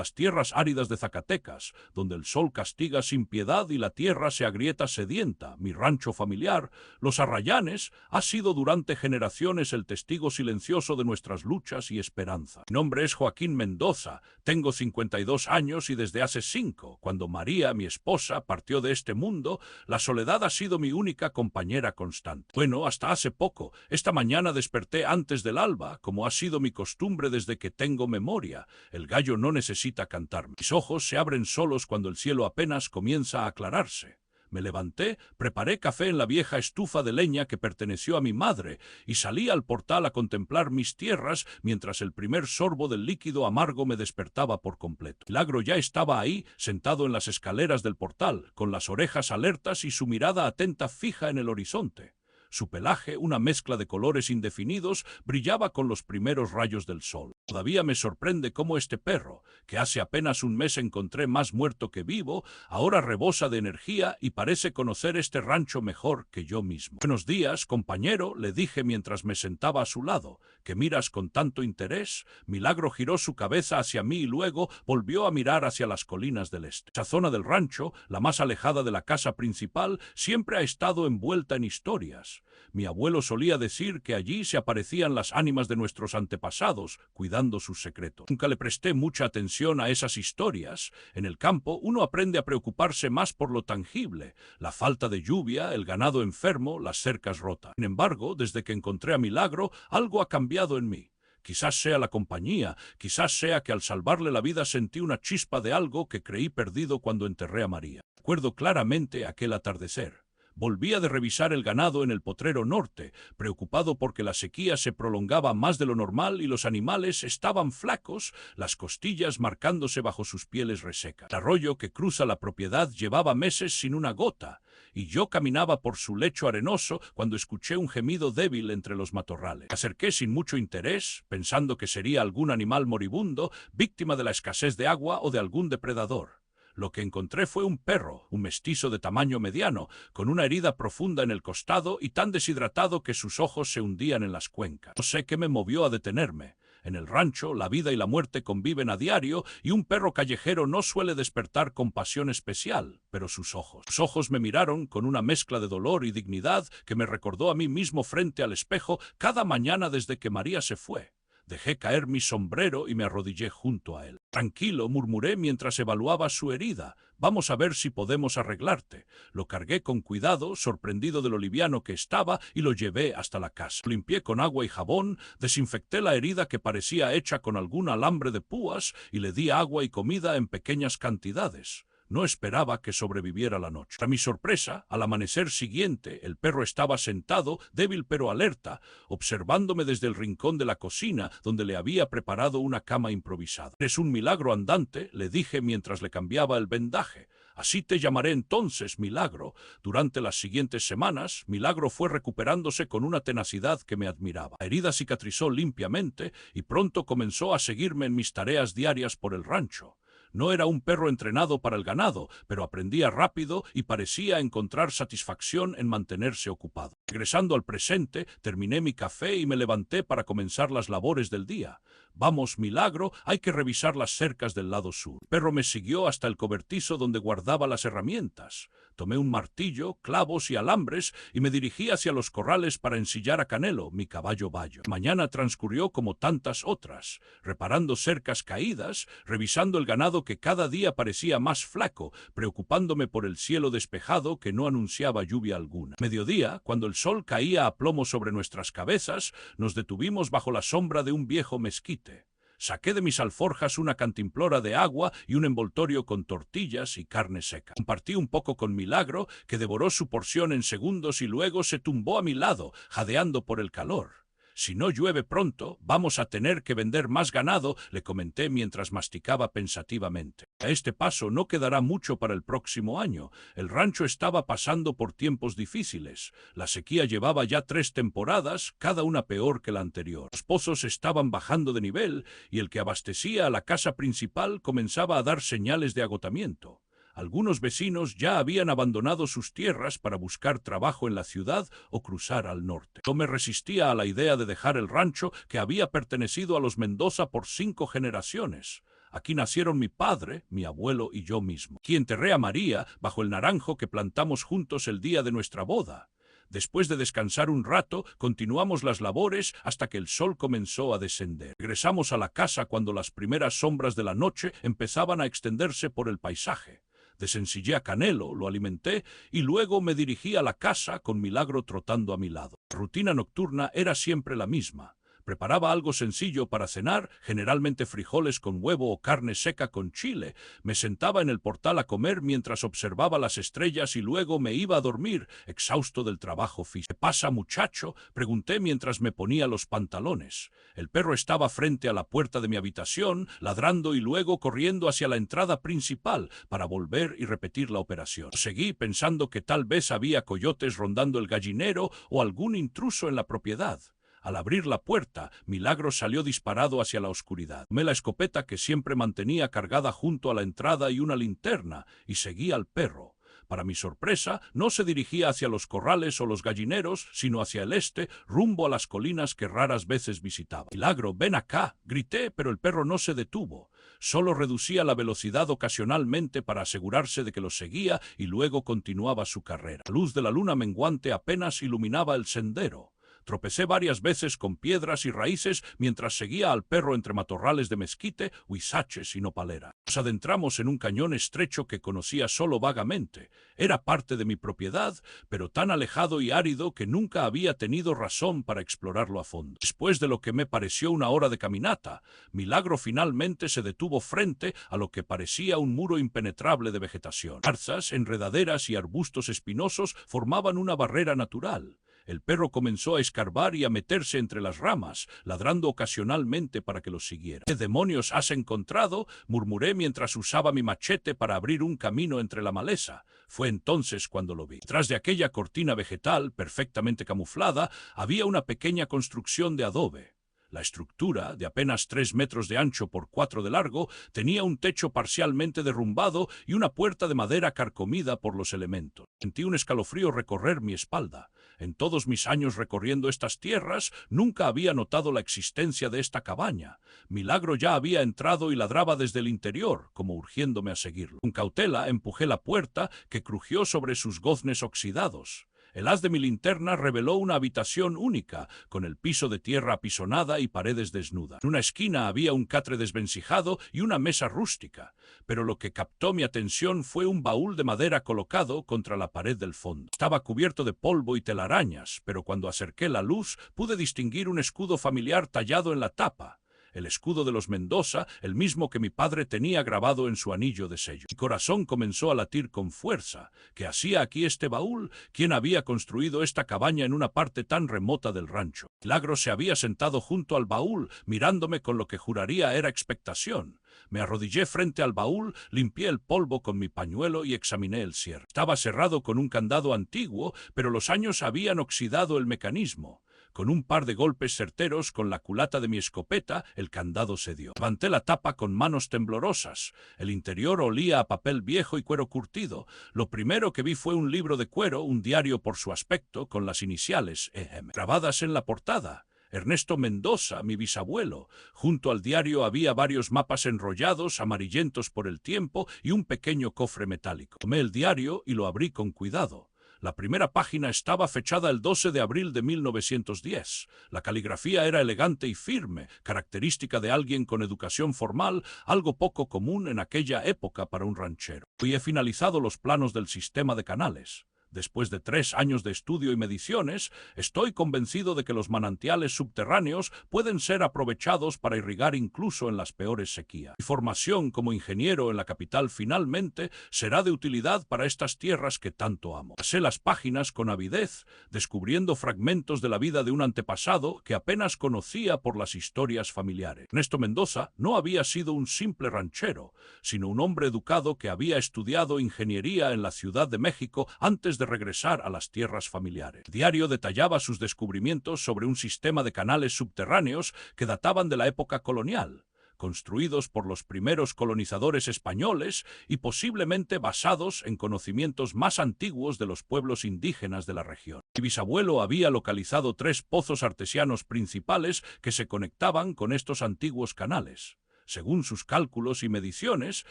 las tierras áridas de Zacatecas, donde el sol castiga sin piedad y la tierra se agrieta sedienta, mi rancho familiar, Los Arrayanes, ha sido durante generaciones el testigo silencioso de nuestras luchas y esperanza. Mi nombre es Joaquín Mendoza, tengo 52 años y desde hace 5, cuando María, mi esposa, partió de este mundo, la soledad ha sido mi única compañera constante. Bueno, hasta hace poco, esta mañana desperté antes del alba, como ha sido mi costumbre desde que tengo memoria. El gallo no necesita cantarme. Mis ojos se abren solos cuando el cielo apenas comienza a aclararse. Me levanté, preparé café en la vieja estufa de leña que perteneció a mi madre y salí al portal a contemplar mis tierras mientras el primer sorbo del líquido amargo me despertaba por completo. Milagro ya estaba ahí, sentado en las escaleras del portal, con las orejas alertas y su mirada atenta fija en el horizonte. Su pelaje, una mezcla de colores indefinidos, brillaba con los primeros rayos del sol. Todavía me sorprende cómo este perro, que hace apenas un mes encontré más muerto que vivo, ahora rebosa de energía y parece conocer este rancho mejor que yo mismo. Buenos días, compañero, le dije mientras me sentaba a su lado. ¿Qué miras con tanto interés? Milagro giró su cabeza hacia mí y luego volvió a mirar hacia las colinas del este. Esa zona del rancho, la más alejada de la casa principal, siempre ha estado envuelta en historias. Mi abuelo solía decir que allí se aparecían las ánimas de nuestros antepasados, cuidando sus secretos. Nunca le presté mucha atención a esas historias. En el campo uno aprende a preocuparse más por lo tangible, la falta de lluvia, el ganado enfermo, las cercas rotas. Sin embargo, desde que encontré a Milagro, algo ha cambiado en mí. Quizás sea la compañía, quizás sea que al salvarle la vida sentí una chispa de algo que creí perdido cuando enterré a María. Recuerdo claramente aquel atardecer. Volvía de revisar el ganado en el potrero norte, preocupado porque la sequía se prolongaba más de lo normal y los animales estaban flacos, las costillas marcándose bajo sus pieles resecas. El arroyo que cruza la propiedad llevaba meses sin una gota, y yo caminaba por su lecho arenoso cuando escuché un gemido débil entre los matorrales. Me acerqué sin mucho interés, pensando que sería algún animal moribundo, víctima de la escasez de agua o de algún depredador. Lo que encontré fue un perro, un mestizo de tamaño mediano, con una herida profunda en el costado y tan deshidratado que sus ojos se hundían en las cuencas. No sé qué me movió a detenerme. En el rancho, la vida y la muerte conviven a diario y un perro callejero no suele despertar compasión especial, pero sus ojos me miraron con una mezcla de dolor y dignidad que me recordó a mí mismo frente al espejo cada mañana desde que María se fue. Dejé caer mi sombrero y me arrodillé junto a él. Tranquilo, murmuré mientras evaluaba su herida. Vamos a ver si podemos arreglarte. Lo cargué con cuidado, sorprendido de lo liviano que estaba, y lo llevé hasta la casa. Lo limpié con agua y jabón, desinfecté la herida que parecía hecha con algún alambre de púas y le di agua y comida en pequeñas cantidades. No esperaba que sobreviviera la noche. Para mi sorpresa, al amanecer siguiente, el perro estaba sentado, débil pero alerta, observándome desde el rincón de la cocina, donde le había preparado una cama improvisada. «Es un milagro andante», le dije mientras le cambiaba el vendaje. «Así te llamaré entonces, Milagro». Durante las siguientes semanas, Milagro fue recuperándose con una tenacidad que me admiraba. La herida cicatrizó limpiamente y pronto comenzó a seguirme en mis tareas diarias por el rancho. No era un perro entrenado para el ganado, pero aprendía rápido y parecía encontrar satisfacción en mantenerse ocupado. Regresando al presente, terminé mi café y me levanté para comenzar las labores del día. «Vamos, Milagro, hay que revisar las cercas del lado sur». El perro me siguió hasta el cobertizo donde guardaba las herramientas. Tomé un martillo, clavos y alambres y me dirigí hacia los corrales para ensillar a Canelo, mi caballo bayo. Mañana transcurrió como tantas otras, reparando cercas caídas, revisando el ganado que cada día parecía más flaco, preocupándome por el cielo despejado que no anunciaba lluvia alguna. Mediodía, cuando el sol caía a plomo sobre nuestras cabezas, nos detuvimos bajo la sombra de un viejo mezquite. Saqué de mis alforjas una cantimplora de agua y un envoltorio con tortillas y carne seca. Compartí un poco con Milagro, que devoró su porción en segundos y luego se tumbó a mi lado, jadeando por el calor. «Si no llueve pronto, vamos a tener que vender más ganado», le comenté mientras masticaba pensativamente. «A este paso no quedará mucho para el próximo año. El rancho estaba pasando por tiempos difíciles. La sequía llevaba ya 3 temporadas, cada una peor que la anterior. Los pozos estaban bajando de nivel y el que abastecía a la casa principal comenzaba a dar señales de agotamiento. Algunos vecinos ya habían abandonado sus tierras para buscar trabajo en la ciudad o cruzar al norte. No me resistía a la idea de dejar el rancho que había pertenecido a los Mendoza por 5 generaciones. Aquí nacieron mi padre, mi abuelo y yo mismo. Aquí enterré a María bajo el naranjo que plantamos juntos el día de nuestra boda. Después de descansar un rato, continuamos las labores hasta que el sol comenzó a descender. Regresamos a la casa cuando las primeras sombras de la noche empezaban a extenderse por el paisaje. Desencillé a Canelo, lo alimenté y luego me dirigí a la casa con Milagro trotando a mi lado. La rutina nocturna era siempre la misma. Preparaba algo sencillo para cenar, generalmente frijoles con huevo o carne seca con chile. Me sentaba en el portal a comer mientras observaba las estrellas y luego me iba a dormir, exhausto del trabajo físico. ¿Qué pasa, muchacho?, pregunté mientras me ponía los pantalones. El perro estaba frente a la puerta de mi habitación, ladrando y luego corriendo hacia la entrada principal para volver y repetir la operación. Seguí pensando que tal vez había coyotes rondando el gallinero o algún intruso en la propiedad. Al abrir la puerta, Milagro salió disparado hacia la oscuridad. Tomé la escopeta que siempre mantenía cargada junto a la entrada y una linterna, y seguí al perro. Para mi sorpresa, no se dirigía hacia los corrales o los gallineros, sino hacia el este, rumbo a las colinas que raras veces visitaba. «Milagro, ven acá», grité, pero el perro no se detuvo. Solo reducía la velocidad ocasionalmente para asegurarse de que lo seguía y luego continuaba su carrera. La luz de la luna menguante apenas iluminaba el sendero. Tropecé varias veces con piedras y raíces mientras seguía al perro entre matorrales de mezquite, huizaches y nopalera. Nos adentramos en un cañón estrecho que conocía solo vagamente. Era parte de mi propiedad, pero tan alejado y árido que nunca había tenido razón para explorarlo a fondo. Después de lo que me pareció una hora de caminata, Milagro finalmente se detuvo frente a lo que parecía un muro impenetrable de vegetación. Zarzas, enredaderas y arbustos espinosos formaban una barrera natural. El perro comenzó a escarbar y a meterse entre las ramas, ladrando ocasionalmente para que lo siguiera. «¿Qué demonios has encontrado?», murmuré mientras usaba mi machete para abrir un camino entre la maleza. Fue entonces cuando lo vi. Tras de aquella cortina vegetal, perfectamente camuflada, había una pequeña construcción de adobe. La estructura, de apenas 3 metros de ancho por 4 de largo, tenía un techo parcialmente derrumbado y una puerta de madera carcomida por los elementos. Sentí un escalofrío recorrer mi espalda. En todos mis años recorriendo estas tierras, nunca había notado la existencia de esta cabaña. Milagro ya había entrado y ladraba desde el interior, como urgiéndome a seguirlo. Con cautela empujé la puerta, que crujió sobre sus goznes oxidados. El haz de mi linterna reveló una habitación única, con el piso de tierra apisonada y paredes desnudas. En una esquina había un catre desvencijado y una mesa rústica, pero lo que captó mi atención fue un baúl de madera colocado contra la pared del fondo. Estaba cubierto de polvo y telarañas, pero cuando acerqué la luz pude distinguir un escudo familiar tallado en la tapa. El escudo de los Mendoza, el mismo que mi padre tenía grabado en su anillo de sello. Mi corazón comenzó a latir con fuerza. ¿Qué hacía aquí este baúl? ¿Quién había construido esta cabaña en una parte tan remota del rancho? Milagro se había sentado junto al baúl, mirándome con lo que juraría era expectación. Me arrodillé frente al baúl, limpié el polvo con mi pañuelo y examiné el cierre. Estaba cerrado con un candado antiguo, pero los años habían oxidado el mecanismo. Con un par de golpes certeros con la culata de mi escopeta, el candado cedió. Levanté la tapa con manos temblorosas. El interior olía a papel viejo y cuero curtido. Lo primero que vi fue un libro de cuero, un diario por su aspecto, con las iniciales EM grabadas en la portada. Ernesto Mendoza, mi bisabuelo. Junto al diario había varios mapas enrollados, amarillentos por el tiempo, y un pequeño cofre metálico. Tomé el diario y lo abrí con cuidado. La primera página estaba fechada el 12 de abril de 1910. La caligrafía era elegante y firme, característica de alguien con educación formal, algo poco común en aquella época para un ranchero. Hoy he finalizado los planos del sistema de canales. Después de 3 años de estudio y mediciones, estoy convencido de que los manantiales subterráneos pueden ser aprovechados para irrigar incluso en las peores sequías. Mi formación como ingeniero en la capital finalmente será de utilidad para estas tierras que tanto amo. Pasé las páginas con avidez, descubriendo fragmentos de la vida de un antepasado que apenas conocía por las historias familiares. Ernesto Mendoza no había sido un simple ranchero, sino un hombre educado que había estudiado ingeniería en la Ciudad de México antes de regresar a las tierras familiares. El diario detallaba sus descubrimientos sobre un sistema de canales subterráneos que databan de la época colonial, construidos por los primeros colonizadores españoles y posiblemente basados en conocimientos más antiguos de los pueblos indígenas de la región. Mi bisabuelo había localizado 3 pozos artesianos principales que se conectaban con estos antiguos canales. Según sus cálculos y mediciones,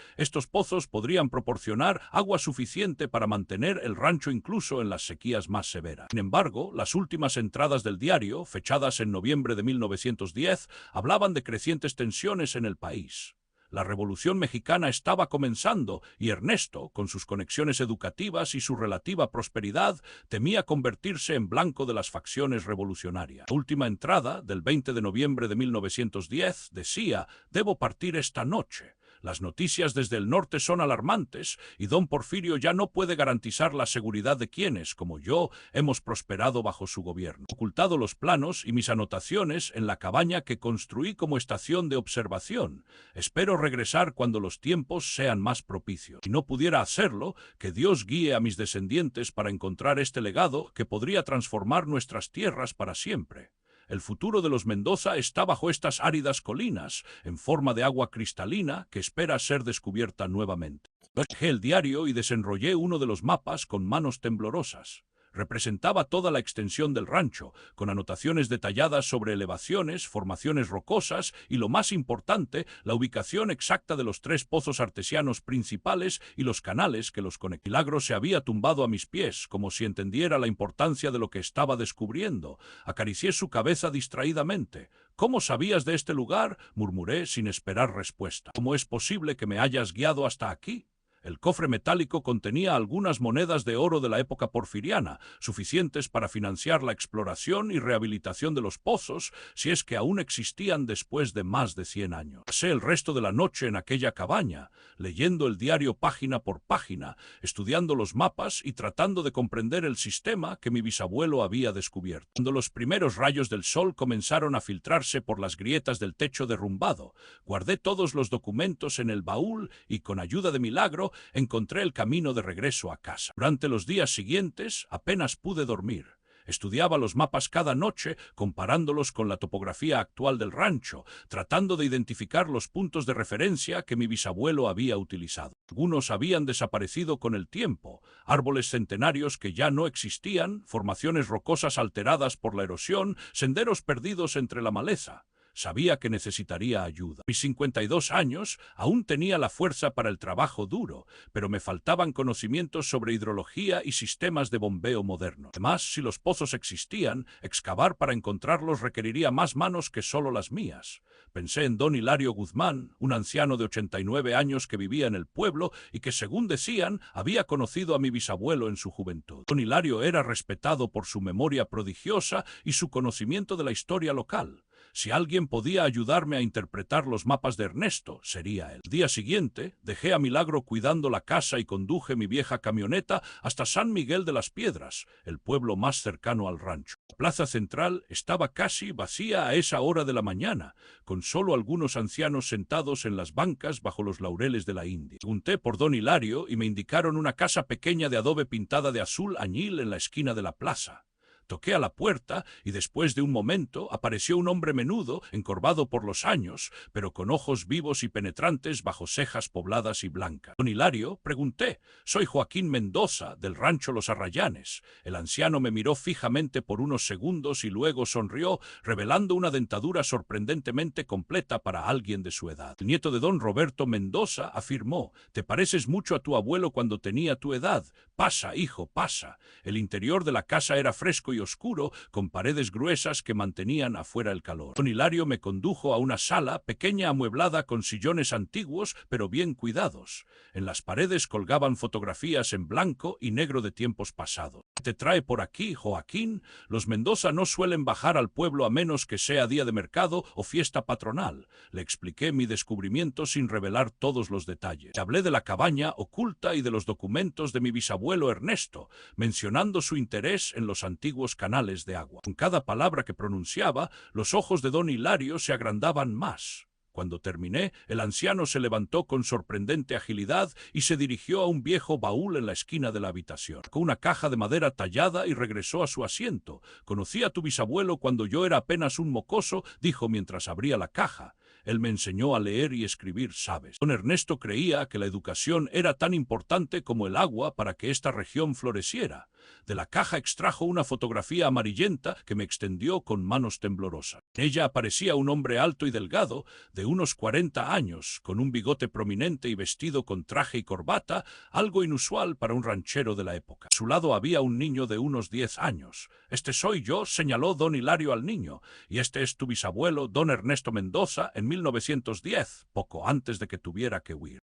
estos pozos podrían proporcionar agua suficiente para mantener el rancho incluso en las sequías más severas. Sin embargo, las últimas entradas del diario, fechadas en noviembre de 1910, hablaban de crecientes tensiones en el país. La Revolución Mexicana estaba comenzando y Ernesto, con sus conexiones educativas y su relativa prosperidad, temía convertirse en blanco de las facciones revolucionarias. La última entrada, del 20 de noviembre de 1910, decía: «Debo partir esta noche. Las noticias desde el norte son alarmantes y don Porfirio ya no puede garantizar la seguridad de quienes, como yo, hemos prosperado bajo su gobierno. He ocultado los planos y mis anotaciones en la cabaña que construí como estación de observación. Espero regresar cuando los tiempos sean más propicios. Si no pudiera hacerlo, que Dios guíe a mis descendientes para encontrar este legado que podría transformar nuestras tierras para siempre. El futuro de los Mendoza está bajo estas áridas colinas, en forma de agua cristalina que espera ser descubierta nuevamente». Dejé el diario y desenrollé uno de los mapas con manos temblorosas. Representaba toda la extensión del rancho, con anotaciones detalladas sobre elevaciones, formaciones rocosas y, lo más importante, la ubicación exacta de los 3 pozos artesianos principales y los canales que los conectaban. Milagro se había tumbado a mis pies, como si entendiera la importancia de lo que estaba descubriendo. Acaricié su cabeza distraídamente. «¿Cómo sabías de este lugar?», murmuré sin esperar respuesta. «¿Cómo es posible que me hayas guiado hasta aquí?». El cofre metálico contenía algunas monedas de oro de la época porfiriana, suficientes para financiar la exploración y rehabilitación de los pozos, si es que aún existían después de más de 100 años. Pasé el resto de la noche en aquella cabaña, leyendo el diario página por página, estudiando los mapas y tratando de comprender el sistema que mi bisabuelo había descubierto. Cuando los primeros rayos del sol comenzaron a filtrarse por las grietas del techo derrumbado, guardé todos los documentos en el baúl y, con ayuda de Milagro, encontré el camino de regreso a casa. Durante los días siguientes apenas pude dormir. Estudiaba los mapas cada noche, comparándolos con la topografía actual del rancho, tratando de identificar los puntos de referencia que mi bisabuelo había utilizado. Algunos habían desaparecido con el tiempo: árboles centenarios que ya no existían, formaciones rocosas alteradas por la erosión, senderos perdidos entre la maleza. Sabía que necesitaría ayuda. A mis 52 años aún tenía la fuerza para el trabajo duro, pero me faltaban conocimientos sobre hidrología y sistemas de bombeo moderno. Además, si los pozos existían, excavar para encontrarlos requeriría más manos que solo las mías. Pensé en don Hilario Guzmán, un anciano de 89 años que vivía en el pueblo y que, según decían, había conocido a mi bisabuelo en su juventud. Don Hilario era respetado por su memoria prodigiosa y su conocimiento de la historia local. Si alguien podía ayudarme a interpretar los mapas de Ernesto, sería él. El día siguiente, dejé a Milagro cuidando la casa y conduje mi vieja camioneta hasta San Miguel de las Piedras, el pueblo más cercano al rancho. La plaza central estaba casi vacía a esa hora de la mañana, con solo algunos ancianos sentados en las bancas bajo los laureles de la India. Pregunté por don Hilario y me indicaron una casa pequeña de adobe pintada de azul añil en la esquina de la plaza. Toqué a la puerta y después de un momento apareció un hombre menudo, encorvado por los años, pero con ojos vivos y penetrantes bajo cejas pobladas y blancas. «Don Hilario», pregunté. «Soy Joaquín Mendoza, del rancho Los Arrayanes». El anciano me miró fijamente por unos segundos y luego sonrió, revelando una dentadura sorprendentemente completa para alguien de su edad. El nieto de don Roberto Mendoza afirmó: «Te pareces mucho a tu abuelo cuando tenía tu edad. Pasa, hijo, pasa». El interior de la casa era fresco y oscuro, con paredes gruesas que mantenían afuera el calor. Don Hilario me condujo a una sala pequeña amueblada con sillones antiguos pero bien cuidados. En las paredes colgaban fotografías en blanco y negro de tiempos pasados. «¿Qué te trae por aquí, Joaquín? Los Mendoza no suelen bajar al pueblo a menos que sea día de mercado o fiesta patronal». Le expliqué mi descubrimiento sin revelar todos los detalles. Hablé de la cabaña oculta y de los documentos de mi bisabuelo Ernesto, mencionando su interés en los antiguos canales de agua. Con cada palabra que pronunciaba, los ojos de don Hilario se agrandaban más. Cuando terminé, el anciano se levantó con sorprendente agilidad y se dirigió a un viejo baúl en la esquina de la habitación. Sacó una caja de madera tallada y regresó a su asiento. «Conocí a tu bisabuelo cuando yo era apenas un mocoso», dijo mientras abría la caja. «Él me enseñó a leer y escribir, ¿sabes?». Don Ernesto creía que la educación era tan importante como el agua para que esta región floreciera. De la caja extrajo una fotografía amarillenta que me extendió con manos temblorosas. En ella aparecía un hombre alto y delgado, de unos 40 años, con un bigote prominente y vestido con traje y corbata, algo inusual para un ranchero de la época. A su lado había un niño de unos 10 años. «Este soy yo», señaló don Hilario al niño, «y este es tu bisabuelo, don Ernesto Mendoza, en 1910, poco antes de que tuviera que huir».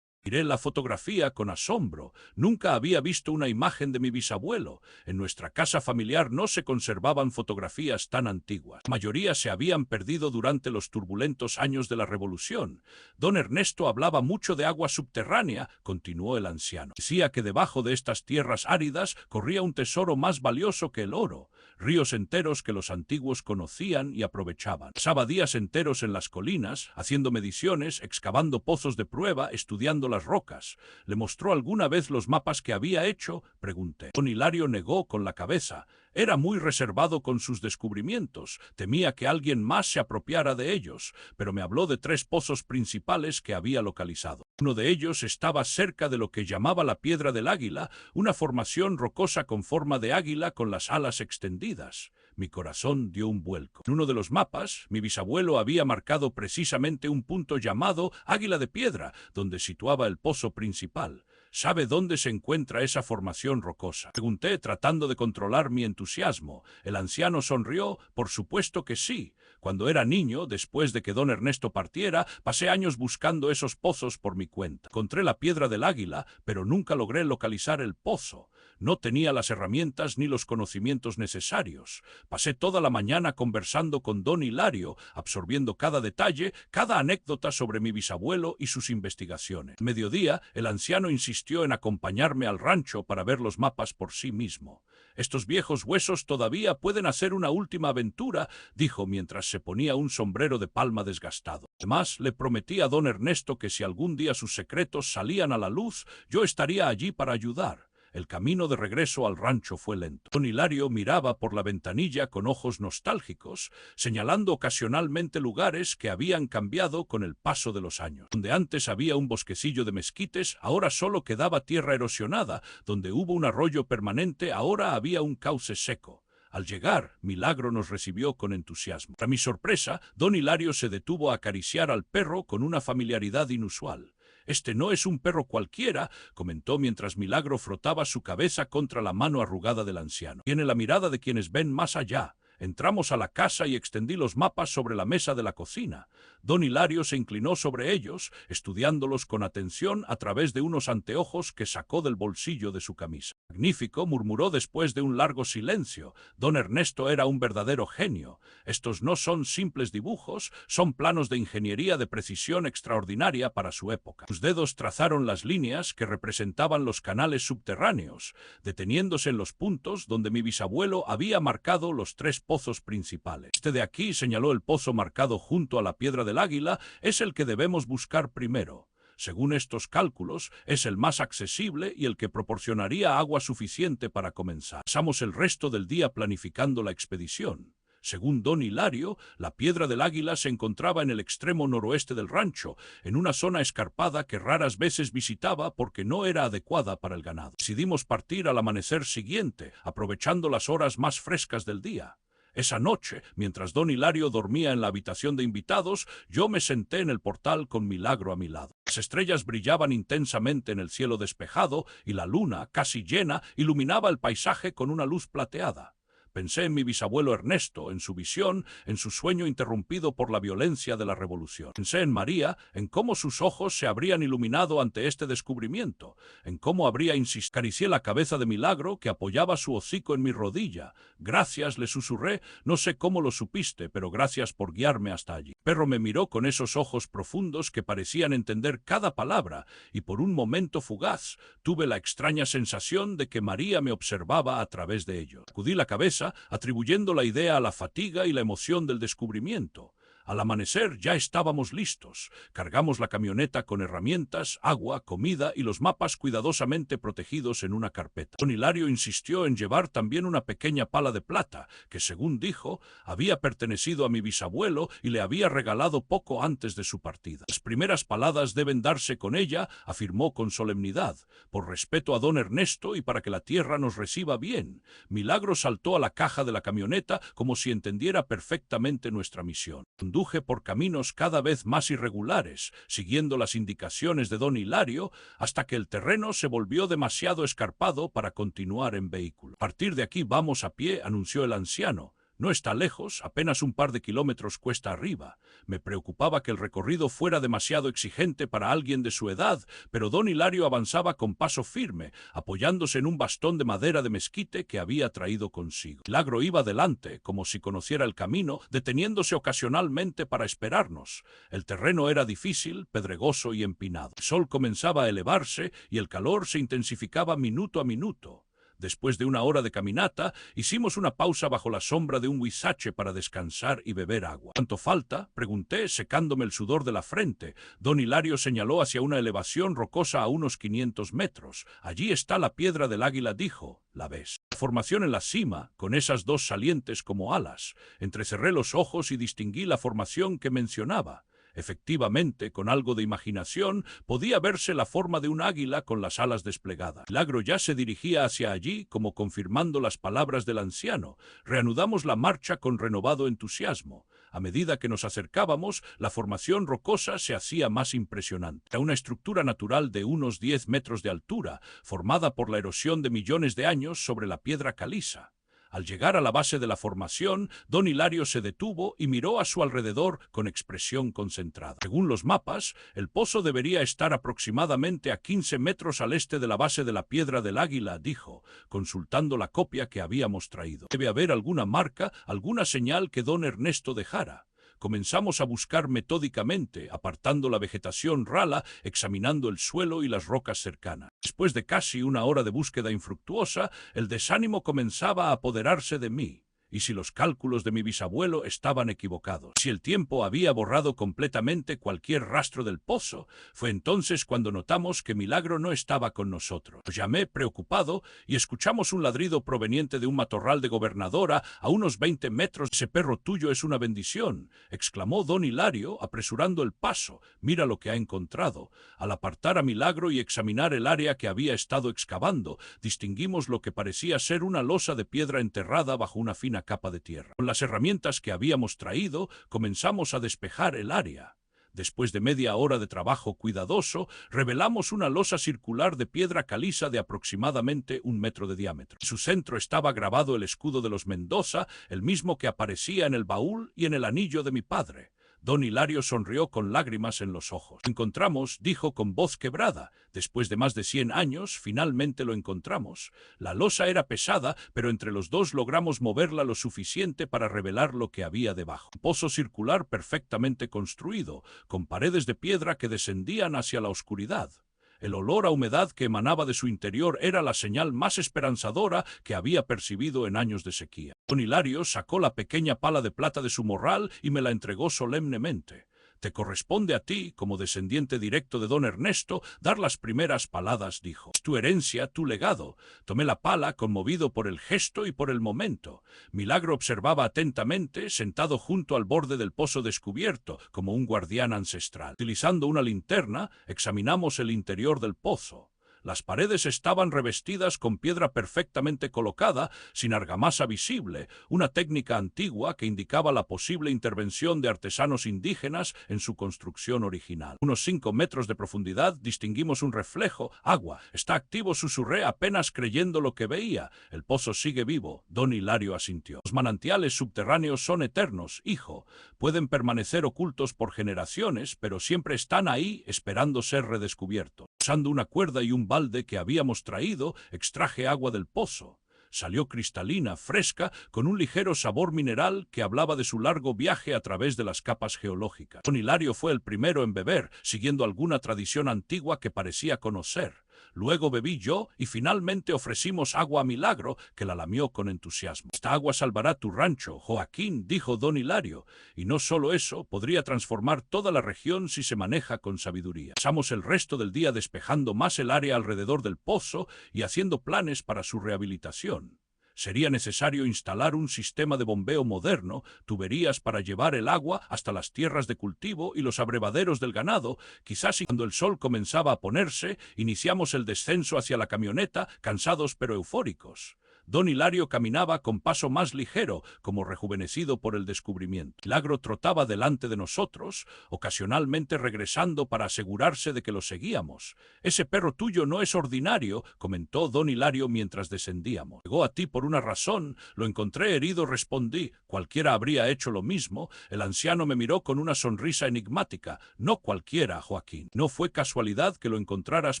Miré la fotografía con asombro. Nunca había visto una imagen de mi bisabuelo. En nuestra casa familiar no se conservaban fotografías tan antiguas. La mayoría se habían perdido durante los turbulentos años de la Revolución. Don Ernesto hablaba mucho de agua subterránea, continuó el anciano. Decía que debajo de estas tierras áridas corría un tesoro más valioso que el oro. Ríos enteros que los antiguos conocían y aprovechaban. Pasaba días enteros en las colinas, haciendo mediciones, excavando pozos de prueba, estudiando las rocas. ¿Le mostró alguna vez los mapas que había hecho?, pregunté. Don Hilario negó con la cabeza. Era muy reservado con sus descubrimientos. Temía que alguien más se apropiara de ellos, pero me habló de 3 pozos principales que había localizado. Uno de ellos estaba cerca de lo que llamaba la Piedra del Águila, una formación rocosa con forma de águila con las alas extendidas. Mi corazón dio un vuelco. En uno de los mapas, mi bisabuelo había marcado precisamente un punto llamado Águila de Piedra, donde situaba el pozo principal. ¿Sabe dónde se encuentra esa formación rocosa?, pregunté, tratando de controlar mi entusiasmo. El anciano sonrió. Por supuesto que sí. Cuando era niño, después de que don Ernesto partiera, pasé años buscando esos pozos por mi cuenta. Encontré la Piedra del Águila, pero nunca logré localizar el pozo. No tenía las herramientas ni los conocimientos necesarios. Pasé toda la mañana conversando con don Hilario, absorbiendo cada detalle, cada anécdota sobre mi bisabuelo y sus investigaciones. Al mediodía, el anciano insistió en acompañarme al rancho para ver los mapas por sí mismo. «Estos viejos huesos todavía pueden hacer una última aventura», dijo mientras se ponía un sombrero de palma desgastado. Además, le prometí a don Ernesto que si algún día sus secretos salían a la luz, yo estaría allí para ayudar. El camino de regreso al rancho fue lento. Don Hilario miraba por la ventanilla con ojos nostálgicos, señalando ocasionalmente lugares que habían cambiado con el paso de los años. Donde antes había un bosquecillo de mezquites, ahora solo quedaba tierra erosionada. Donde hubo un arroyo permanente, ahora había un cauce seco. Al llegar, Milagro nos recibió con entusiasmo. Para mi sorpresa, don Hilario se detuvo a acariciar al perro con una familiaridad inusual. «Este no es un perro cualquiera», comentó mientras Milagro frotaba su cabeza contra la mano arrugada del anciano. «Tiene la mirada de quienes ven más allá». Entramos a la casa y extendí los mapas sobre la mesa de la cocina. Don Hilario se inclinó sobre ellos, estudiándolos con atención a través de unos anteojos que sacó del bolsillo de su camisa. «Magnífico», murmuró después de un largo silencio. Don Ernesto era un verdadero genio. «Estos no son simples dibujos, son planos de ingeniería de precisión extraordinaria para su época». Sus dedos trazaron las líneas que representaban los canales subterráneos, deteniéndose en los puntos donde mi bisabuelo había marcado los 3 pozos principales. «Este de aquí», señaló el pozo marcado junto a la Piedra del Águila, «es el que debemos buscar primero. Según estos cálculos, es el más accesible y el que proporcionaría agua suficiente para comenzar». Pasamos el resto del día planificando la expedición. Según don Hilario, la Piedra del Águila se encontraba en el extremo noroeste del rancho, en una zona escarpada que raras veces visitaba porque no era adecuada para el ganado. Decidimos partir al amanecer siguiente, aprovechando las horas más frescas del día. Esa noche, mientras don Hilario dormía en la habitación de invitados, yo me senté en el portal con Milagro a mi lado. Las estrellas brillaban intensamente en el cielo despejado y la luna, casi llena, iluminaba el paisaje con una luz plateada. Pensé en mi bisabuelo Ernesto, en su visión, en su sueño interrumpido por la violencia de la Revolución. Pensé en María, en cómo sus ojos se habrían iluminado ante este descubrimiento, en cómo habría insistido. Acaricié la cabeza de Milagro, que apoyaba su hocico en mi rodilla. «Gracias», le susurré, «no sé cómo lo supiste, pero gracias por guiarme hasta allí». El perro me miró con esos ojos profundos que parecían entender cada palabra, y por un momento fugaz tuve la extraña sensación de que María me observaba a través de ellos. Sacudí la cabeza, atribuyendo la idea a la fatiga y la emoción del descubrimiento. Al amanecer ya estábamos listos. Cargamos la camioneta con herramientas, agua, comida y los mapas cuidadosamente protegidos en una carpeta. Don Hilario insistió en llevar también una pequeña pala de plata, que según dijo, había pertenecido a mi bisabuelo y le había regalado poco antes de su partida. Las primeras paladas deben darse con ella, afirmó con solemnidad, por respeto a don Ernesto y para que la tierra nos reciba bien. Milagro saltó a la caja de la camioneta como si entendiera perfectamente nuestra misión. Conduje por caminos cada vez más irregulares, siguiendo las indicaciones de don Hilario, hasta que el terreno se volvió demasiado escarpado para continuar en vehículo. A partir de aquí vamos a pie, anunció el anciano. No está lejos, apenas un par de kilómetros cuesta arriba. Me preocupaba que el recorrido fuera demasiado exigente para alguien de su edad, pero don Hilario avanzaba con paso firme, apoyándose en un bastón de madera de mezquite que había traído consigo. Milagro iba delante, como si conociera el camino, deteniéndose ocasionalmente para esperarnos. El terreno era difícil, pedregoso y empinado. El sol comenzaba a elevarse y el calor se intensificaba minuto a minuto. Después de una hora de caminata, hicimos una pausa bajo la sombra de un huizache para descansar y beber agua. ¿Cuánto falta?, pregunté, secándome el sudor de la frente. Don Hilario señaló hacia una elevación rocosa a unos 500 metros. Allí está la piedra del águila, dijo. ¿La ves? La formación en la cima, con esas dos salientes como alas. Entrecerré los ojos y distinguí la formación que mencionaba. Efectivamente, con algo de imaginación, podía verse la forma de un águila con las alas desplegadas. Milagro ya se dirigía hacia allí, como confirmando las palabras del anciano. Reanudamos la marcha con renovado entusiasmo. A medida que nos acercábamos, la formación rocosa se hacía más impresionante. Era una estructura natural de unos 10 metros de altura, formada por la erosión de millones de años sobre la piedra caliza. Al llegar a la base de la formación, don Hilario se detuvo y miró a su alrededor con expresión concentrada. Según los mapas, el pozo debería estar aproximadamente a 15 metros al este de la base de la piedra del águila, dijo, consultando la copia que habíamos traído. Debe haber alguna marca, alguna señal que don Ernesto dejara. Comenzamos a buscar metódicamente, apartando la vegetación rala, examinando el suelo y las rocas cercanas. Después de casi una hora de búsqueda infructuosa, el desánimo comenzaba a apoderarse de mí. ¿Y si los cálculos de mi bisabuelo estaban equivocados? Si el tiempo había borrado completamente cualquier rastro del pozo, fue entonces cuando notamos que Milagro no estaba con nosotros. Lo llamé preocupado y escuchamos un ladrido proveniente de un matorral de Gobernadora a unos 20 metros. «Ese perro tuyo es una bendición», exclamó don Hilario, apresurando el paso. «Mira lo que ha encontrado». Al apartar a Milagro y examinar el área que había estado excavando, distinguimos lo que parecía ser una losa de piedra enterrada bajo una fina capa de tierra. Con las herramientas que habíamos traído, comenzamos a despejar el área. Después de media hora de trabajo cuidadoso, revelamos una losa circular de piedra caliza de aproximadamente 1 metro de diámetro. En su centro estaba grabado el escudo de los Mendoza, el mismo que aparecía en el baúl y en el anillo de mi padre. Don Hilario sonrió con lágrimas en los ojos. «Encontramos», dijo con voz quebrada. «Después de más de 100 años, finalmente lo encontramos. La losa era pesada, pero entre los dos logramos moverla lo suficiente para revelar lo que había debajo. Un pozo circular perfectamente construido, con paredes de piedra que descendían hacia la oscuridad. El olor a humedad que emanaba de su interior era la señal más esperanzadora que había percibido en años de sequía. Don Hilario sacó la pequeña pala de plata de su morral y me la entregó solemnemente. «Te corresponde a ti, como descendiente directo de don Ernesto, dar las primeras paladas», dijo. «Es tu herencia, tu legado». Tomé la pala, conmovido por el gesto y por el momento. Milagro observaba atentamente, sentado junto al borde del pozo descubierto, como un guardián ancestral. Utilizando una linterna, examinamos el interior del pozo. Las paredes estaban revestidas con piedra perfectamente colocada, sin argamasa visible, una técnica antigua que indicaba la posible intervención de artesanos indígenas en su construcción original. Unos 5 metros de profundidad distinguimos un reflejo. «Agua. Está activo», susurré, apenas creyendo lo que veía. «El pozo sigue vivo», don Hilario asintió. «Los manantiales subterráneos son eternos, hijo. Pueden permanecer ocultos por generaciones, pero siempre están ahí esperando ser redescubiertos». Usando una cuerda y un balde que habíamos traído, extraje agua del pozo. Salió cristalina, fresca, con un ligero sabor mineral que hablaba de su largo viaje a través de las capas geológicas. Don Hilario fue el primero en beber, siguiendo alguna tradición antigua que parecía conocer. Luego bebí yo y finalmente ofrecimos agua a Milagro, que la lamió con entusiasmo. Esta agua salvará tu rancho, Joaquín, dijo don Hilario, y no solo eso, podría transformar toda la región si se maneja con sabiduría. Pasamos el resto del día despejando más el área alrededor del pozo y haciendo planes para su rehabilitación. Sería necesario instalar un sistema de bombeo moderno, tuberías para llevar el agua hasta las tierras de cultivo y los abrevaderos del ganado. Quizás cuando el sol comenzaba a ponerse, iniciamos el descenso hacia la camioneta, cansados pero eufóricos. Don Hilario caminaba con paso más ligero, como rejuvenecido por el descubrimiento. Milagro trotaba delante de nosotros, ocasionalmente regresando para asegurarse de que lo seguíamos. «Ese perro tuyo no es ordinario», comentó don Hilario mientras descendíamos. «Llegó a ti por una razón. Lo encontré herido», respondí. «Cualquiera habría hecho lo mismo». El anciano me miró con una sonrisa enigmática. «No cualquiera, Joaquín. No fue casualidad que lo encontraras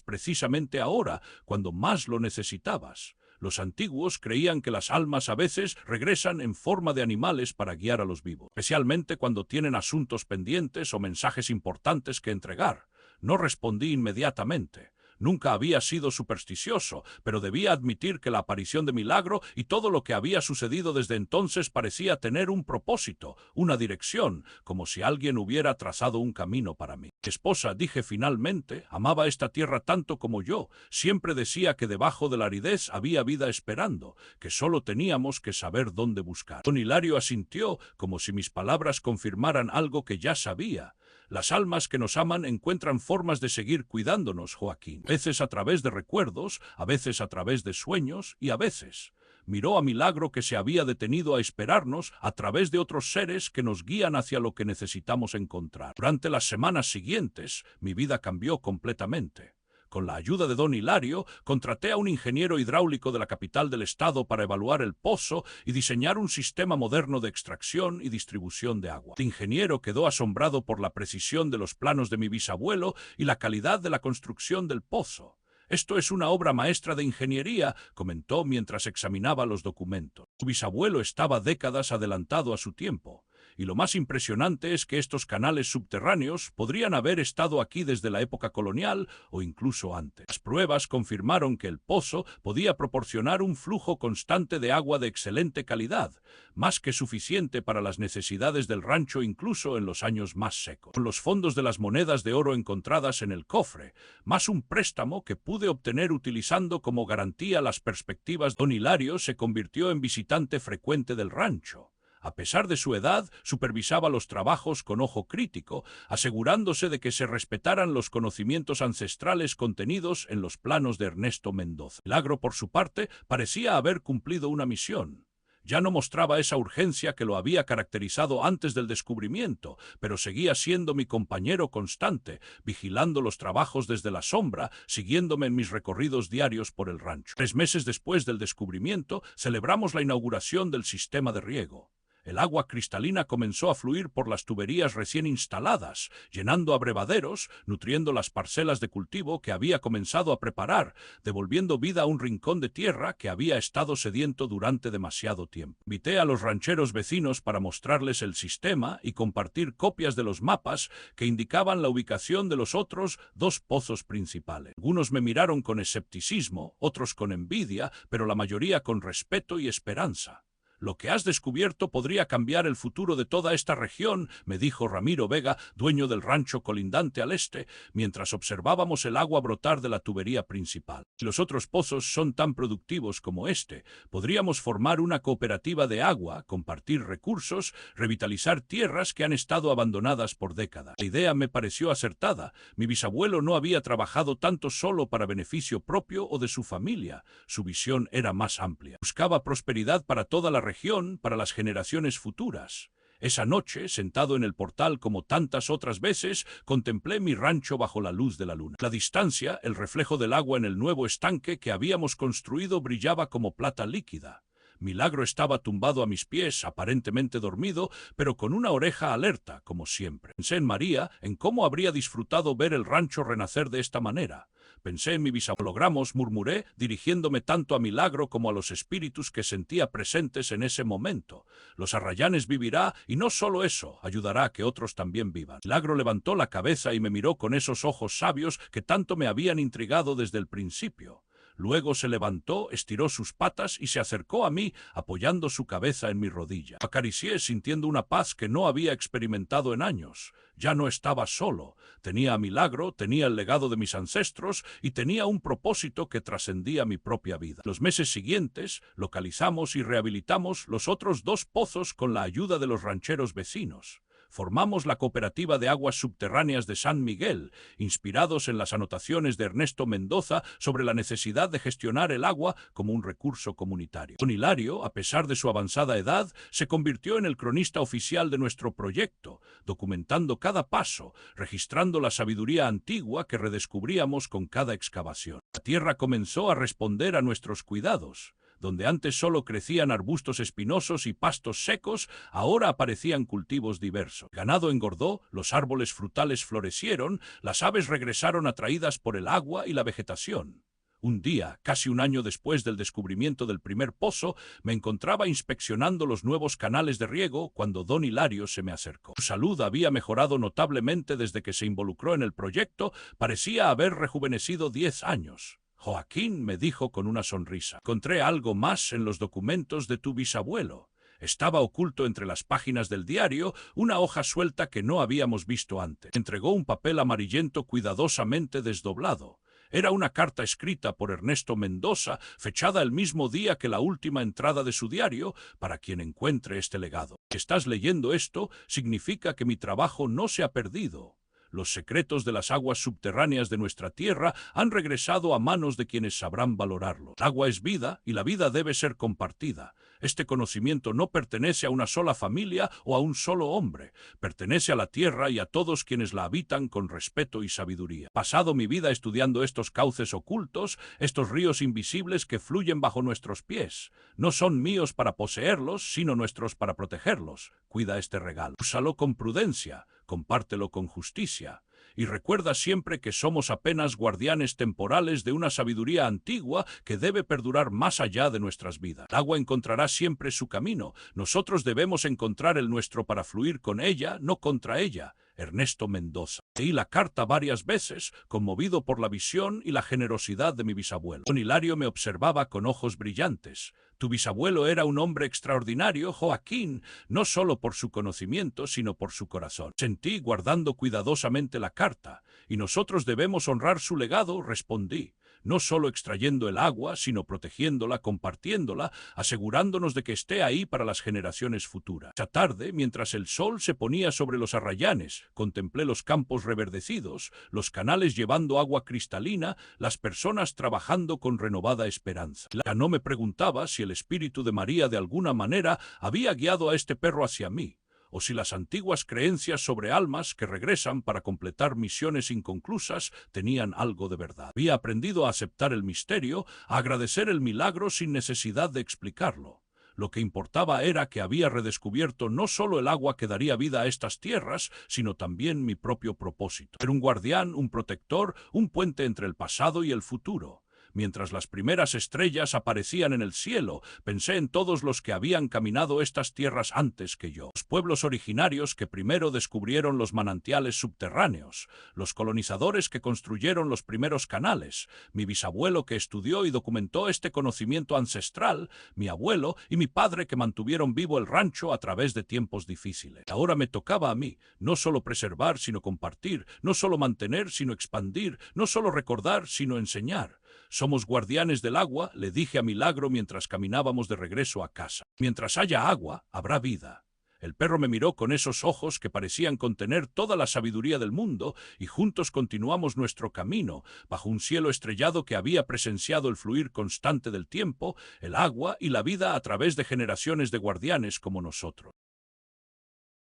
precisamente ahora, cuando más lo necesitabas». Los antiguos creían que las almas a veces regresan en forma de animales para guiar a los vivos, especialmente cuando tienen asuntos pendientes o mensajes importantes que entregar. No respondí inmediatamente. Nunca había sido supersticioso, pero debía admitir que la aparición de Milagro y todo lo que había sucedido desde entonces parecía tener un propósito, una dirección, como si alguien hubiera trazado un camino para mí. Mi esposa, dije finalmente, amaba esta tierra tanto como yo. Siempre decía que debajo de la aridez había vida esperando, que solo teníamos que saber dónde buscar. Don Hilario asintió, como si mis palabras confirmaran algo que ya sabía. Las almas que nos aman encuentran formas de seguir cuidándonos, Joaquín. A veces a través de recuerdos, a veces a través de sueños y a veces. Miró a Milagro, que se había detenido a esperarnos, a través de otros seres que nos guían hacia lo que necesitamos encontrar. Durante las semanas siguientes, mi vida cambió completamente. Con la ayuda de don Hilario, contraté a un ingeniero hidráulico de la capital del estado para evaluar el pozo y diseñar un sistema moderno de extracción y distribución de agua. El ingeniero quedó asombrado por la precisión de los planos de mi bisabuelo y la calidad de la construcción del pozo. «Esto es una obra maestra de ingeniería», comentó mientras examinaba los documentos. Su bisabuelo estaba décadas adelantado a su tiempo. Y lo más impresionante es que estos canales subterráneos podrían haber estado aquí desde la época colonial o incluso antes. Las pruebas confirmaron que el pozo podía proporcionar un flujo constante de agua de excelente calidad, más que suficiente para las necesidades del rancho incluso en los años más secos. Con los fondos de las monedas de oro encontradas en el cofre, más un préstamo que pude obtener utilizando como garantía las perspectivas, don Hilario se convirtió en visitante frecuente del rancho. A pesar de su edad, supervisaba los trabajos con ojo crítico, asegurándose de que se respetaran los conocimientos ancestrales contenidos en los planos de Ernesto Mendoza. Milagro, por su parte, parecía haber cumplido una misión. Ya no mostraba esa urgencia que lo había caracterizado antes del descubrimiento, pero seguía siendo mi compañero constante, vigilando los trabajos desde la sombra, siguiéndome en mis recorridos diarios por el rancho. 3 meses después del descubrimiento, celebramos la inauguración del sistema de riego. El agua cristalina comenzó a fluir por las tuberías recién instaladas, llenando abrevaderos, nutriendo las parcelas de cultivo que había comenzado a preparar, devolviendo vida a un rincón de tierra que había estado sediento durante demasiado tiempo. Invité a los rancheros vecinos para mostrarles el sistema y compartir copias de los mapas que indicaban la ubicación de los otros 2 pozos principales. Algunos me miraron con escepticismo, otros con envidia, pero la mayoría con respeto y esperanza. «Lo que has descubierto podría cambiar el futuro de toda esta región», me dijo Ramiro Vega, dueño del rancho colindante al este, mientras observábamos el agua brotar de la tubería principal. «Si los otros pozos son tan productivos como este, podríamos formar una cooperativa de agua, compartir recursos, revitalizar tierras que han estado abandonadas por décadas». La idea me pareció acertada. Mi bisabuelo no había trabajado tanto solo para beneficio propio o de su familia. Su visión era más amplia. Buscaba prosperidad para toda la región, para las generaciones futuras. Esa noche, sentado en el portal como tantas otras veces, contemplé mi rancho bajo la luz de la luna. A la distancia, el reflejo del agua en el nuevo estanque que habíamos construido brillaba como plata líquida. Milagro estaba tumbado a mis pies, aparentemente dormido, pero con una oreja alerta, como siempre. Pensé en María, en cómo habría disfrutado ver el rancho renacer de esta manera. Pensé en mi bisabuelo. Logramos, murmuré, dirigiéndome tanto a Milagro como a los espíritus que sentía presentes en ese momento. Los Arrayanes vivirá, y no solo eso, ayudará a que otros también vivan. Milagro levantó la cabeza y me miró con esos ojos sabios que tanto me habían intrigado desde el principio. Luego se levantó, estiró sus patas y se acercó a mí, apoyando su cabeza en mi rodilla. Acaricié sintiendo una paz que no había experimentado en años. Ya no estaba solo. Tenía a Milagro, tenía el legado de mis ancestros y tenía un propósito que trascendía mi propia vida. Los meses siguientes localizamos y rehabilitamos los otros 2 pozos con la ayuda de los rancheros vecinos. Formamos la Cooperativa de Aguas Subterráneas de San Miguel, inspirados en las anotaciones de Ernesto Mendoza sobre la necesidad de gestionar el agua como un recurso comunitario. Don Hilario, a pesar de su avanzada edad, se convirtió en el cronista oficial de nuestro proyecto, documentando cada paso, registrando la sabiduría antigua que redescubríamos con cada excavación. La tierra comenzó a responder a nuestros cuidados. Donde antes solo crecían arbustos espinosos y pastos secos, ahora aparecían cultivos diversos. El ganado engordó, los árboles frutales florecieron, las aves regresaron atraídas por el agua y la vegetación. Un día, casi un año después del descubrimiento del primer pozo, me encontraba inspeccionando los nuevos canales de riego cuando don Hilario se me acercó. Su salud había mejorado notablemente desde que se involucró en el proyecto, parecía haber rejuvenecido 10 años. Joaquín, me dijo con una sonrisa, encontré algo más en los documentos de tu bisabuelo. Estaba oculto entre las páginas del diario una hoja suelta que no habíamos visto antes. Entregó un papel amarillento cuidadosamente desdoblado. Era una carta escrita por Ernesto Mendoza, fechada el mismo día que la última entrada de su diario, para quien encuentre este legado. Si estás leyendo esto, significa que mi trabajo no se ha perdido. Los secretos de las aguas subterráneas de nuestra tierra han regresado a manos de quienes sabrán valorarlo. El agua es vida y la vida debe ser compartida. Este conocimiento no pertenece a una sola familia o a un solo hombre. Pertenece a la tierra y a todos quienes la habitan con respeto y sabiduría. He pasado mi vida estudiando estos cauces ocultos, estos ríos invisibles que fluyen bajo nuestros pies. No son míos para poseerlos, sino nuestros para protegerlos. Cuida este regalo. Úsalo con prudencia. Compártelo con justicia. Y recuerda siempre que somos apenas guardianes temporales de una sabiduría antigua que debe perdurar más allá de nuestras vidas. El agua encontrará siempre su camino. Nosotros debemos encontrar el nuestro para fluir con ella, no contra ella. Ernesto Mendoza. Leí la carta varias veces, conmovido por la visión y la generosidad de mi bisabuelo. Don Hilario me observaba con ojos brillantes. Tu bisabuelo era un hombre extraordinario, Joaquín, no solo por su conocimiento, sino por su corazón. Sentí guardando cuidadosamente la carta, y nosotros debemos honrar su legado, respondí. No solo extrayendo el agua, sino protegiéndola, compartiéndola, asegurándonos de que esté ahí para las generaciones futuras. Esa tarde, mientras el sol se ponía sobre los arrayanes, contemplé los campos reverdecidos, los canales llevando agua cristalina, las personas trabajando con renovada esperanza. Ya no me preguntaba si el espíritu de María de alguna manera había guiado a este perro hacia mí, o si las antiguas creencias sobre almas que regresan para completar misiones inconclusas tenían algo de verdad. Había aprendido a aceptar el misterio, a agradecer el milagro sin necesidad de explicarlo. Lo que importaba era que había redescubierto no solo el agua que daría vida a estas tierras, sino también mi propio propósito. Ser un guardián, un protector, un puente entre el pasado y el futuro. Mientras las primeras estrellas aparecían en el cielo, pensé en todos los que habían caminado estas tierras antes que yo. Los pueblos originarios que primero descubrieron los manantiales subterráneos, los colonizadores que construyeron los primeros canales, mi bisabuelo que estudió y documentó este conocimiento ancestral, mi abuelo y mi padre que mantuvieron vivo el rancho a través de tiempos difíciles. Ahora me tocaba a mí, no solo preservar, sino compartir, no solo mantener, sino expandir, no solo recordar, sino enseñar. Somos guardianes del agua, le dije a Milagro mientras caminábamos de regreso a casa. Mientras haya agua, habrá vida. El perro me miró con esos ojos que parecían contener toda la sabiduría del mundo y juntos continuamos nuestro camino, bajo un cielo estrellado que había presenciado el fluir constante del tiempo, el agua y la vida a través de generaciones de guardianes como nosotros.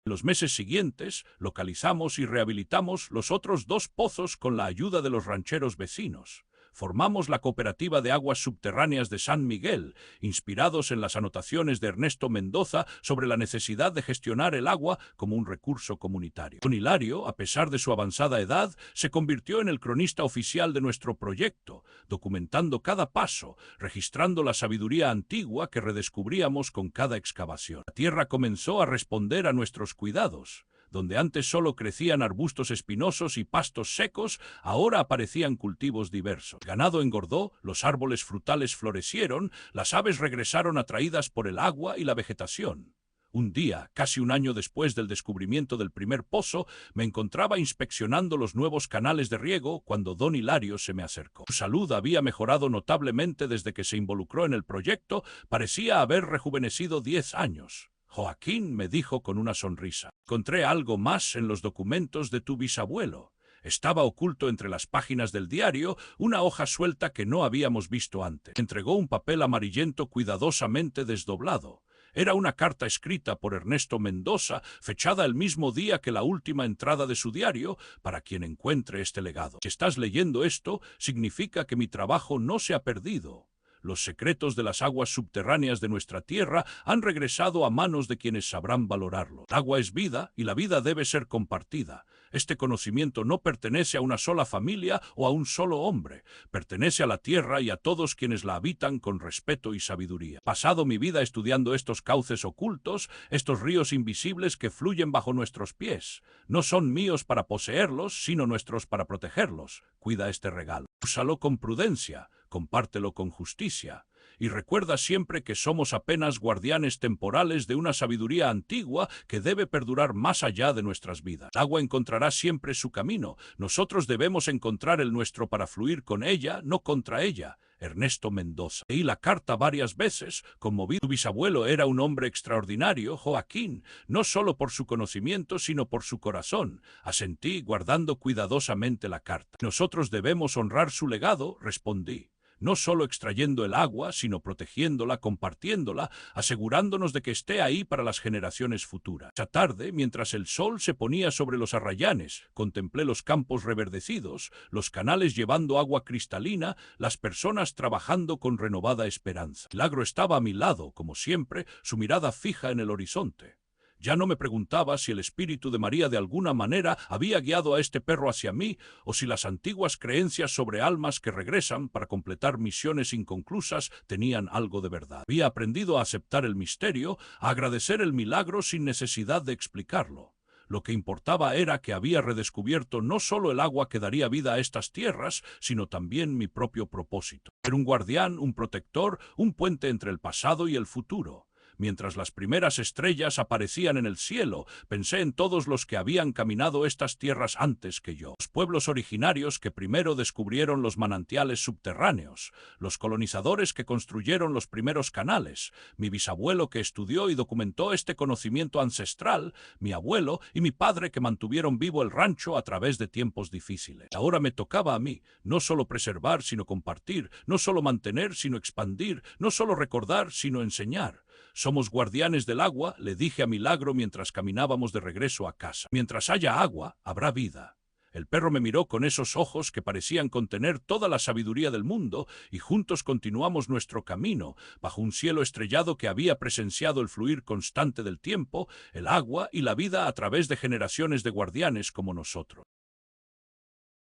En los meses siguientes, localizamos y rehabilitamos los otros 2 pozos con la ayuda de los rancheros vecinos. formamos la Cooperativa de Aguas Subterráneas de San Miguel, inspirados en las anotaciones de Ernesto Mendoza sobre la necesidad de gestionar el agua como un recurso comunitario. Don Hilario, a pesar de su avanzada edad, se convirtió en el cronista oficial de nuestro proyecto, documentando cada paso, registrando la sabiduría antigua que redescubríamos con cada excavación. La tierra comenzó a responder a nuestros cuidados. Donde antes solo crecían arbustos espinosos y pastos secos, ahora aparecían cultivos diversos. El ganado engordó, los árboles frutales florecieron, las aves regresaron atraídas por el agua y la vegetación. Un día, casi un año después del descubrimiento del primer pozo, me encontraba inspeccionando los nuevos canales de riego cuando don Hilario se me acercó. Su salud había mejorado notablemente desde que se involucró en el proyecto, parecía haber rejuvenecido 10 años. Joaquín, me dijo con una sonrisa, encontré algo más en los documentos de tu bisabuelo. Estaba oculto entre las páginas del diario una hoja suelta que no habíamos visto antes. Entregó un papel amarillento cuidadosamente desdoblado. Era una carta escrita por Ernesto Mendoza, fechada el mismo día que la última entrada de su diario, para quien encuentre este legado. Si estás leyendo esto, significa que mi trabajo no se ha perdido. Los secretos de las aguas subterráneas de nuestra tierra han regresado a manos de quienes sabrán valorarlo. El agua es vida y la vida debe ser compartida. Este conocimiento no pertenece a una sola familia o a un solo hombre. Pertenece a la tierra y a todos quienes la habitan con respeto y sabiduría. He pasado mi vida estudiando estos cauces ocultos, estos ríos invisibles que fluyen bajo nuestros pies. No son míos para poseerlos, sino nuestros para protegerlos. Cuida este regalo. Úsalo con prudencia. Compártelo con justicia, y recuerda siempre que somos apenas guardianes temporales de una sabiduría antigua que debe perdurar más allá de nuestras vidas. El agua encontrará siempre su camino, nosotros debemos encontrar el nuestro para fluir con ella, no contra ella. Ernesto Mendoza. Leí la carta varias veces, conmovido. Tu bisabuelo era un hombre extraordinario, Joaquín, no solo por su conocimiento, sino por su corazón. Asentí, guardando cuidadosamente la carta. Nosotros debemos honrar su legado, respondí. No solo extrayendo el agua, sino protegiéndola, compartiéndola, asegurándonos de que esté ahí para las generaciones futuras. Esa tarde, mientras el sol se ponía sobre los arrayanes, contemplé los campos reverdecidos, los canales llevando agua cristalina, las personas trabajando con renovada esperanza. El agro estaba a mi lado, como siempre, su mirada fija en el horizonte. Ya no me preguntaba si el espíritu de María de alguna manera había guiado a este perro hacia mí, o si las antiguas creencias sobre almas que regresan para completar misiones inconclusas tenían algo de verdad. Había aprendido a aceptar el misterio, a agradecer el milagro sin necesidad de explicarlo. Lo que importaba era que había redescubierto no solo el agua que daría vida a estas tierras, sino también mi propio propósito. Ser un guardián, un protector, un puente entre el pasado y el futuro. Mientras las primeras estrellas aparecían en el cielo, pensé en todos los que habían caminado estas tierras antes que yo. Los pueblos originarios que primero descubrieron los manantiales subterráneos, los colonizadores que construyeron los primeros canales, mi bisabuelo que estudió y documentó este conocimiento ancestral, mi abuelo y mi padre que mantuvieron vivo el rancho a través de tiempos difíciles. Ahora me tocaba a mí, no solo preservar, sino compartir, no solo mantener, sino expandir, no solo recordar, sino enseñar. Somos guardianes del agua, le dije a Milagro mientras caminábamos de regreso a casa. Mientras haya agua, habrá vida. El perro me miró con esos ojos que parecían contener toda la sabiduría del mundo, y juntos continuamos nuestro camino, bajo un cielo estrellado que había presenciado el fluir constante del tiempo, el agua y la vida a través de generaciones de guardianes como nosotros.